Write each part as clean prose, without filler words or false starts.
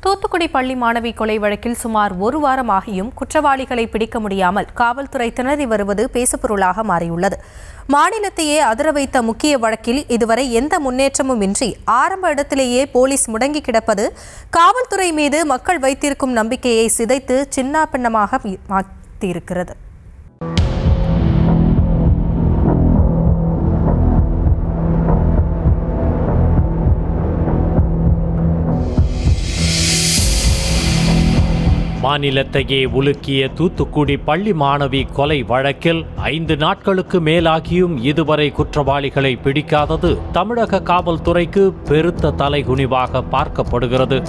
தூத்துக்குடி பள்ளி மாணவி கொலை வழக்கில் சுமார் ஒரு வாரமாகியும் குற்றவாளிகளை பிடிக்க முடியாமல் காவல்துறை திணறி வருவது பேசுபொருளாக மாறியுள்ளது. மாநிலத்தையே அதிர வைத்த முக்கிய வழக்கில் இதுவரை எந்த முன்னேற்றமும் இன்றி ஆரம்ப இடத்திலேயே போலீஸ் முடங்கி கிடப்பது காவல்துறை மீது மக்கள் வைத்திருக்கும் நம்பிக்கையை சிதைத்து சின்னாபின்னமாக மாற்றியிருக்கிறது. மாநிலத்தையே உலுக்கிய தூத்துக்குடி பள்ளி மாணவி கொலை வழக்கில் 5 நாட்களுக்கு மேலாகியும் இதுவரை குற்றவாளிகளை பிடிக்காதது தமிழக காவல்துறைக்கு பெருத்த தலைகுனிவாக பார்க்கப்படுகிறது.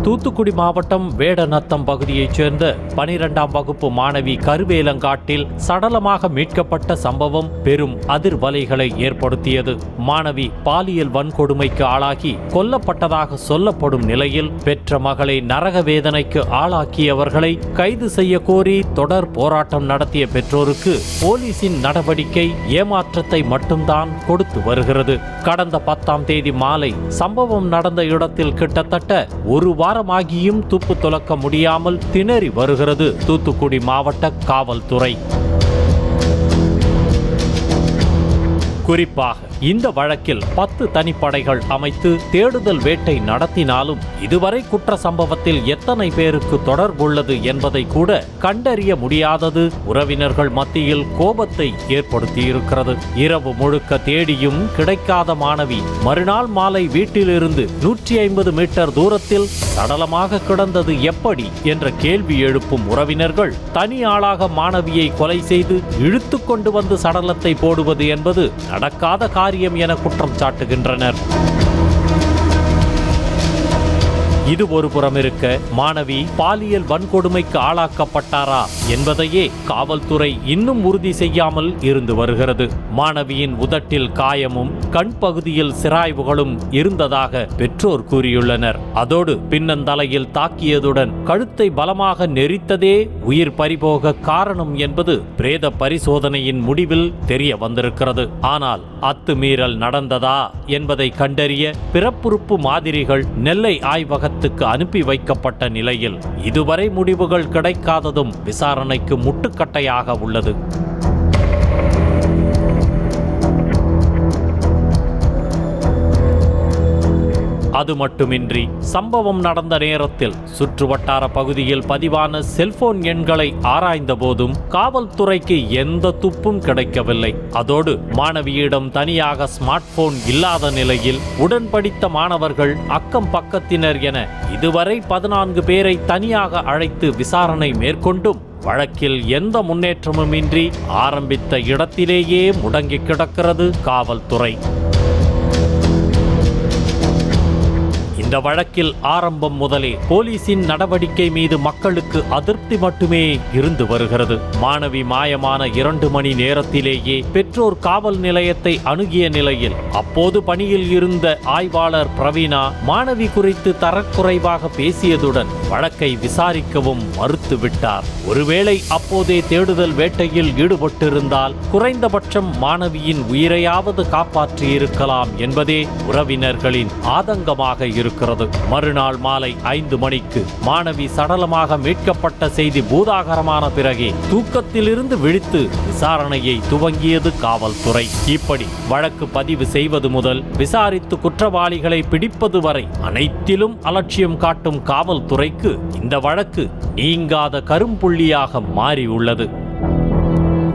தூத்துக்குடி மாவட்டம் வேடநத்தம் பகுதியைச் சேர்ந்த 12ஆம் வகுப்பு மாணவி கருவேலங்காட்டில் சடலமாக மீட்கப்பட்ட சம்பவம் பெரும் அதிர்வலைகளை ஏற்படுத்தியது. மாணவி பாலியல் வன்கொடுமைக்கு ஆளாகி கொல்லப்பட்டதாக சொல்லப்படும் நிலையில் பெற்ற மகளை நரக வேதனைக்கு ஆளாக்கியவர்களை கைது செய்ய கோரி தொடர் போராட்டம் நடத்திய பெற்றோருக்கு போலீசின் நடவடிக்கை ஏமாற்றத்தை மட்டும்தான் கொடுத்து வருகிறது. கடந்த 10ஆம் தேதி மாலை சம்பவம் நடந்த இடத்தில் கிட்டத்தட்ட ஒரு வாரமாகியும் துப்பு துலக்க முடியாமல் திணறி வருகிறது தூத்துக்குடி மாவட்ட காவல்துறை. குறிப்பாக இந்த வழக்கில் 10 தனிப்படைகள் அமைத்து தேடுதல் வேட்டை நடத்தினாலும் இதுவரை குற்ற சம்பவத்தில் எத்தனை பேருக்கு தொடர்புள்ளது என்பதை கூட கண்டறிய முடியாதது உறவினர்கள் மத்தியில் கோபத்தை ஏற்படுத்தியிருக்கிறது. இரவு முழுக்க தேடியும் கிடைக்காத மாணவி மறுநாள் மாலை வீட்டிலிருந்து 150 மீட்டர் தூரத்தில் சடலமாக கிடந்தது எப்படி என்ற கேள்வி எழுப்பும் உறவினர்கள் தனி ஆளாக மாணவியை கொலை செய்து இழுத்து கொண்டு வந்து சடலத்தை போடுவது என்பது நடக்காத காரியம் என குற்றம் சாட்டுகின்றனர். இது ஒரு புறம் இருக்க, மாணவி பாலியல் வன்கொடுமைக்கு ஆளாக்கப்பட்டாரா என்பதையே காவல்துறை இன்னும் உறுதி செய்யாமல் இருந்து வருகிறது. மாணவியின் உதட்டில் காயமும் கண் பகுதியில் சிராய்வுகளும் இருந்ததாக பெற்றோர் கூறியுள்ளனர். அதோடு பின்னந்தலையில் தாக்கியதுடன் கழுத்தை பலமாக நெரித்ததே உயிர் பறிபோக காரணம் என்பது பிரேத பரிசோதனையின் முடிவில் தெரிய வந்திருக்கிறது. ஆனால் அத்துமீறல் நடந்ததா என்பதை கண்டறிய பிறப்புறுப்பு மாதிரிகள் நெல்லை ஆய்வகத்துக்கு அனுப்பி வைக்கப்பட்ட நிலையில் இதுவரை முடிவுகள் கிடைக்காததும் விசாரணைக்கு முட்டுக்கட்டையாக உள்ளது. அது மட்டுமின்றி சம்பவம் நடந்த நேரத்தில் சுற்றுவட்டார பகுதியில் பதிவான செல்போன் எண்களை ஆராய்ந்த போதும் காவல்துறைக்கு எந்த துப்பும் கிடைக்கவில்லை. அதோடு மாணவியிடம் தனியாக ஸ்மார்ட் போன் இல்லாத நிலையில் உடன் படித்த மாணவர்கள் அக்கம் பக்கத்தினர் என இதுவரை 14 பேரை தனியாக அழைத்து விசாரணை மேற்கொண்டும் வழக்கில் எந்த முன்னேற்றமும் இன்றி ஆரம்பித்த இடத்திலேயே முடங்கி கிடக்கிறது காவல்துறை. இந்த வழக்கில் ஆரம்பம் முதலே போலீசின் நடவடிக்கை மீது மக்களுக்கு அதிருப்தி மட்டுமே இருந்து வருகிறது. மாணவி மாயமான 2 மணி நேரத்திலேயே பெற்றோர் காவல் நிலையத்தை அணுகிய நிலையில் அப்போது பணியில் இருந்த ஆய்வாளர் பிரவீனா மாணவி குறித்து தரக்குறைவாக பேசியதுடன் வழக்கை விசாரிக்கவும் மறுத்துவிட்டார். ஒருவேளை அப்போதே தேடுதல் வேட்டையில் ஈடுபட்டிருந்தால் குறைந்தபட்சம் மாணவியின் உயிரையாவது காப்பாற்றியிருக்கலாம் என்பதே உறவினர்களின் ஆதங்கமாக இருக்கிறது. மறுநாள் மாலை 5 மணிக்கு மாணவி சடலமாக மீட்கப்பட்ட செய்தி பூதாகரமான பிறகே தூக்கத்திலிருந்து விழித்து விசாரணையை துவங்கியது காவல்துறை. இப்படி வழக்கு பதிவு செய்வது முதல் விசாரித்து குற்றவாளிகளை பிடிப்பது வரை அனைத்திலும் அலட்சியம் காட்டும் காவல்துறைக்கு இந்த வழக்கு நீங்காத கரும்புள்ளியாக மாறியுள்ளது.